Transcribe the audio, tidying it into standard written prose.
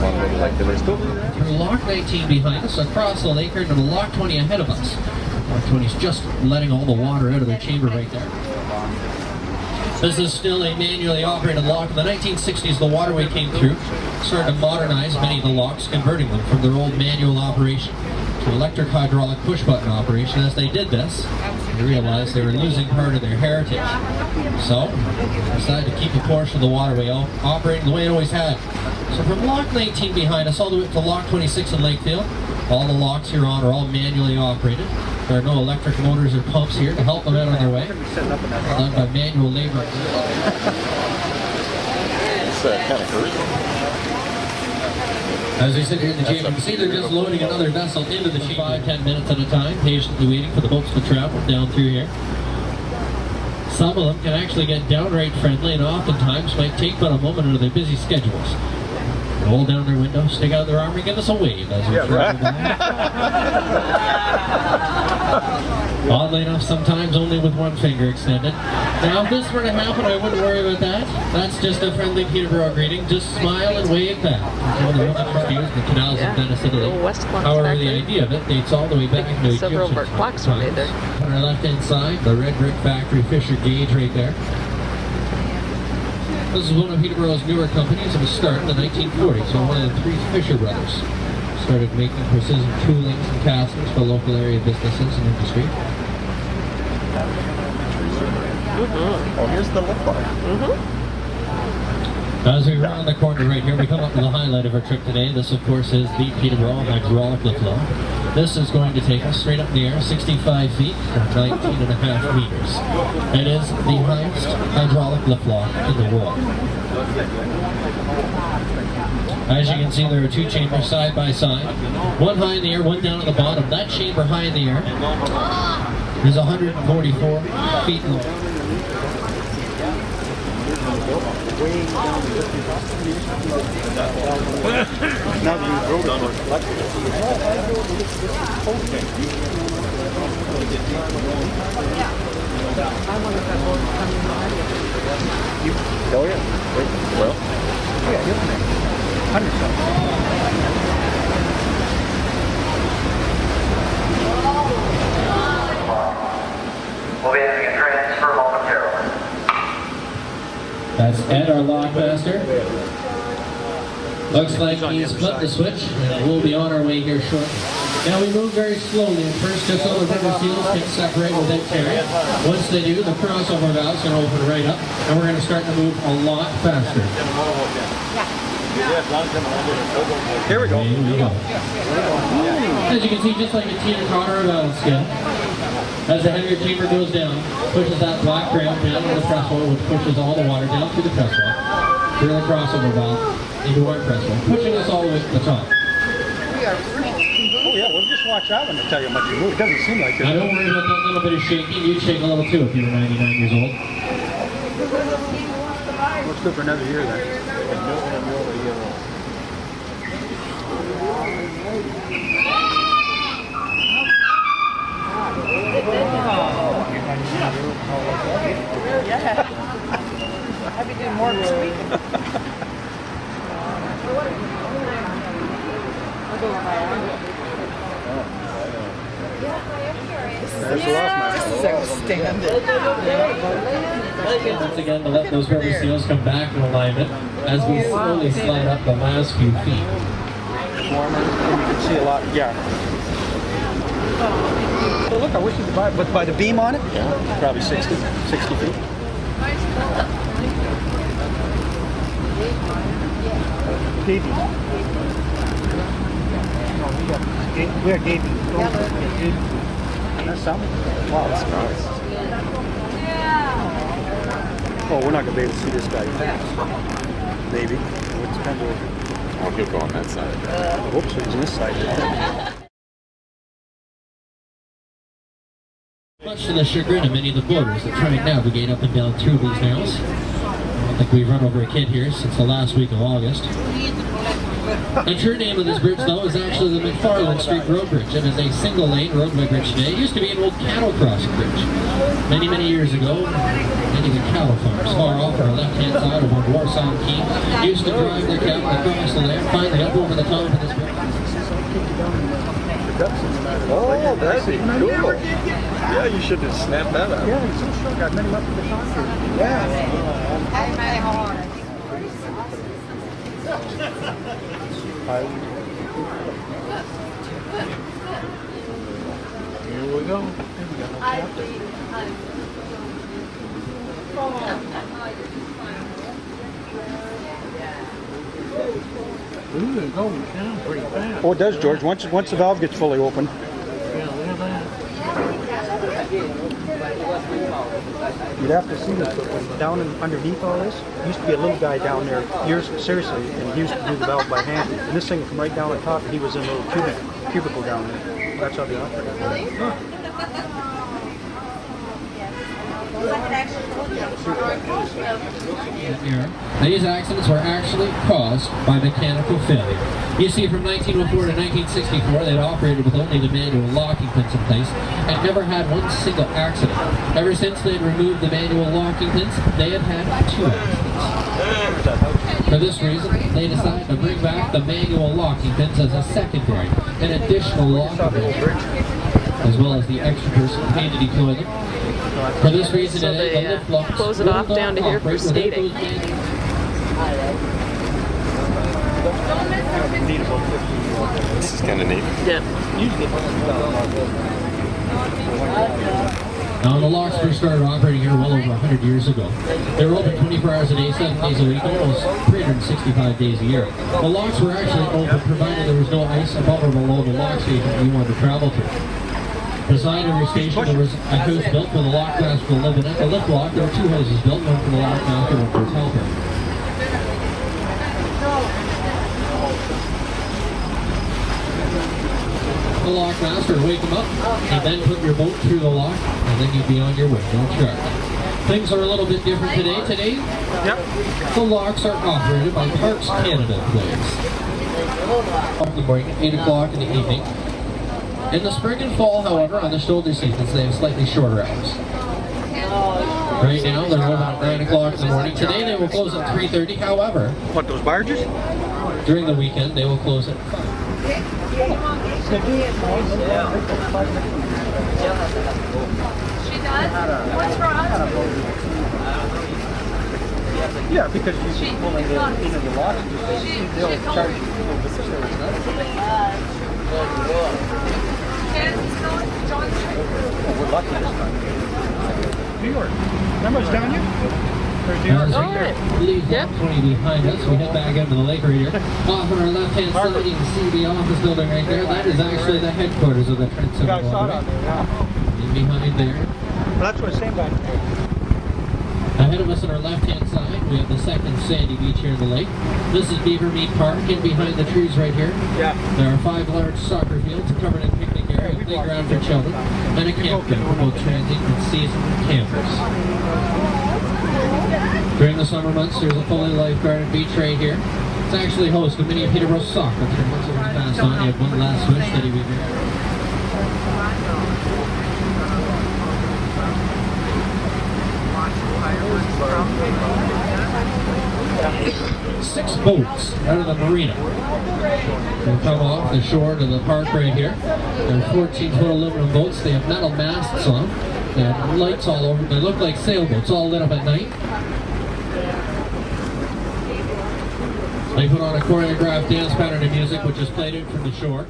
Through Lock 19 behind us, across the lake, and to Lock 20 ahead of us. Lock 20 is just letting all the water out of their chamber right there. This is still a manually operated lock. In the 1960s, the Waterway came through, started to modernize many of the locks, converting them from their old manual operation to electric hydraulic push-button operation. As they did this, they realized they were losing part of their heritage. So, they decided to keep a portion of the Waterway operating the way it always had. So from Lock 19 behind us all the way up to Lock 26 in Lakefield, all the locks here on are all manually operated. There are no electric motors or pumps here to help them out on their way. Done by manual labor. It's kind of crazy. As we sit here in the chamber, you can see they're just loading another vessel into the chamber 5-10 minutes at a time, patiently waiting for the boats to travel down through here. Some of them can actually get downright friendly and oftentimes might take but a moment out of their busy schedules. Roll down their window, stick out their arm and give us a wave as we travel down. Oddly enough, sometimes only with one finger extended. Now, if this were to happen, I wouldn't worry about that. That's just a friendly Peterborough greeting. Just smile and wave back. The canals of Venice, Italy. However, the idea of it dates all the way back into Egyptian times. On our left-hand side, the red brick factory Fisher gauge right there. This is one of Peterborough's newer companies. It was started in the 1940s, so one of the three Fisher brothers started making precision toolings and castings for local area businesses and industry. Oh, here's the Liftlock. As we round the corner right here, we come up to the highlight of our trip today. This, of course, is the Peterborough hydraulic liftlock. This is going to take us straight up in the air, 65 feet or 19.5 meters. It is the highest hydraulic liftlock in the world. As you can see, there are two chambers side by side. One high in the air, one down at the bottom. That chamber high in the air is 144 feet long. Now that you wrote it, oh yeah. Well, yeah, you're 100 We'll be having a transfer momentarily. That's Ed, our lockmaster. Looks like he's flipped the switch, and we'll be on our way here shortly. Now we move very slowly. First, just so the river seals can separate without tearing. Once they do, the crossover valve's going to open right up, and we're going to start to move a lot faster. Here we go. As you can see, just like a Tina Carter valve skin, as the heavier chamber goes down, pushes that black ground down to the press hole, which pushes all the water down through the press hole, through the crossover valve, into our press hole, pushing us all the way to the top. Oh yeah, well just watch out when they tell you how much you move. It doesn't seem like it. Now don't worry about that little bit of shaking. You'd shake a little too if you were 99 years old. Looks good for another year then. Yeah. I'll be doing more this week. That's the last match. This is outstanding. Once again, to let those rubber seals come back in alignment as we slowly slide up the last few feet. Warmer, and you can see a lot. Yeah. So look, I wish you could buy it, but by the beam on it, yeah, probably 60 feet. Gaping. We are gaping. That's something. Wow, that's nice. Oh, we're not going to be able to see this guy. Maybe. It depends on. I'll keep going that side. I hope so. He's on this side. Much to the chagrin of many of the boaters that try and navigate up and down through these narrows. I don't think we've run over a kid here since the last week of August. The true name of this bridge, though, is actually the McFarland Street Road Bridge. It is a single-lane roadway bridge today. It used to be an old cattle crossing bridge. Many, many years ago, many of the cattle farms far off on the left-hand side of Warsaw and Keene used to drive their cattle across the land, finally up over the top of this bridge. Oh, that's cool. Yeah, you should have snapped that up. Yeah, he's so short. Got many up to the concert. Yeah. Here we go. Ooh, it goes down pretty fast. Oh, it does, George. Once the valve gets fully open. Yeah, look at that. You'd have to see this down underneath all this. Used to be a little guy down there years, seriously, and he used to do the valve by hand. And this thing from right down on top, and he was in a little cubicle down there. That's how they operated. Really? Huh. These accidents were actually caused by mechanical failure. You see, from 1904 to 1964, they'd operated with only the manual locking pins in place and never had one single accident. Ever since they'd removed the manual locking pins, they had had 2 accidents. For this reason, they decided to bring back the manual locking pins as a secondary, an additional locking pin, as well as the extra person paid to deploy them. For this reason, So today, they, the lift locks close it off will down to here for operate without skating. those manual- This is kind of neat. Yeah. Now, the locks first started operating here well over 100 years ago. They were open 24 hours a day, 7 days a week, almost 365 days a year. The locks were actually open provided there was no ice above or below the lock station you wanted to travel to. Beside every station, there was a house built for the lockmaster to live in. At the lift lock, there were 2 houses built, one for the lockmaster, one for his helper. The lockmaster would wake him up, and then put your boat through the lock, and then you'd be on your way, no charge. Things are a little bit different today. Today, the locks are operated by Parks Canada employees. Off the morning, 8 o'clock in the evening. In the spring and fall, however, on the shoulder seasons, they have slightly shorter hours. Right now, they're open at 9 o'clock in the morning. Today, they will close at 3:30. However, What, those barges? during the weekend, they will close at 5. She does? What's wrong? Yeah, because you pull into the lock, they'll charge you over the service. We're lucky this time. New York. Remember it's down here? There's New York right there. Leave Yep. 20 behind us. We head back into the lake right here. Off on our left-hand side, you can see the office building right there. That is actually the headquarters of the Trent-Severn Guys saw it Waterway. out there, yeah. And behind there, Well, that's what the same guy. ahead of us on our left-hand side, we have the second sandy beach here in the lake. This is Beaver Mead Park, and behind the trees right here, Yeah. there are 5 large soccer fields covered in picnic area, a playground for children, and a campground for both transient and seasonal campers. During the summer months, there's a fully lifeguarded beach right here. It's actually host to many Peterborough soccer tournaments. Over the past on, you have one last wish that he be there. 6 boats out of the marina. They come off the shore to the park right here. They're 14-foot aluminum boats. They have metal masts on them. They have lights all over. They look like sailboats, all lit up at night. They put on a choreographed dance pattern of music, which is played out from the shore.